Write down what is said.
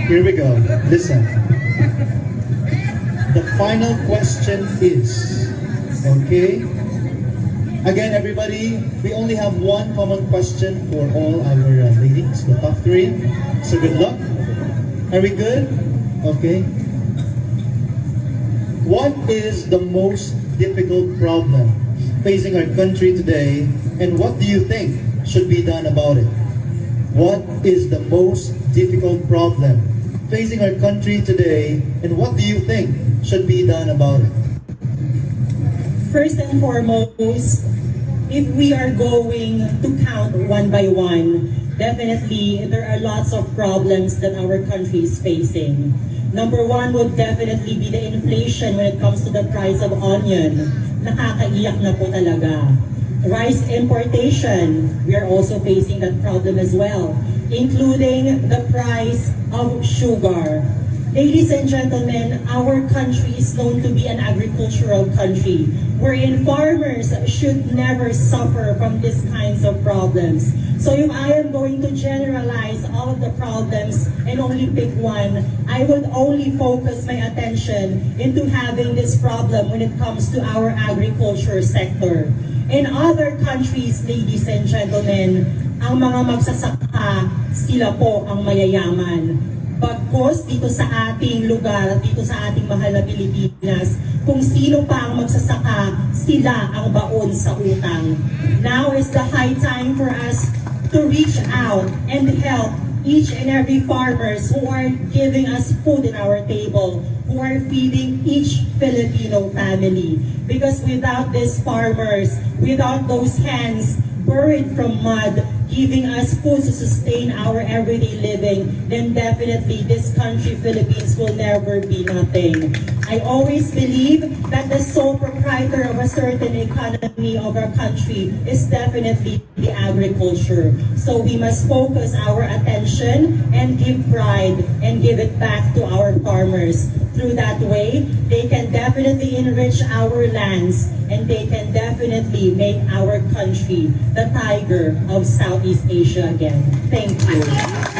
Here we go. Listen. The final question is, okay? Again, everybody, we only have one common question for all our ladies, the top three. So good luck. Are we good? Okay. What is the most difficult problem facing our country today, and what do you think should be done about it? What is the most difficult problem facing our country today, and what do you think should be done about it? First and foremost, if we are going to count one by one, definitely there are lots of problems that our country is facing. Number one would definitely be the inflation when it comes to the price of onion. Nakakaiyak na po talaga. Rice importation, we are also facing that problem as well, including the price of sugar. Ladies and gentlemen, our country is known to be an agricultural country, wherein farmers should never suffer from these kinds of problems. So if I am going to generalize all of the problems and only pick one, I would only focus my attention into having this problem when it comes to our agriculture sector. In other countries, ladies and gentlemen, ang mga magsasaka, sila po ang mayayaman. Bagkos dito sa ating lugar, dito sa ating mahal na Pilipinas, kung sino pa ang magsasaka, sila ang baon sa utang. Now is the high time for us to reach out and help each and every farmers who are giving us food in our table, who are feeding each Filipino family. Because without these farmers, without those hands buried from mud, giving us food to sustain our everyday living, then definitely this country, Philippines, will never be nothing. I always believe that the sole proprietor of a certain economy of our country is definitely the agriculture. So we must focus our attention and give pride and give it back to our farmers. Through that way, they can definitely enrich our lands and they can definitely make our country the tiger of Southeast Asia again. Thank you.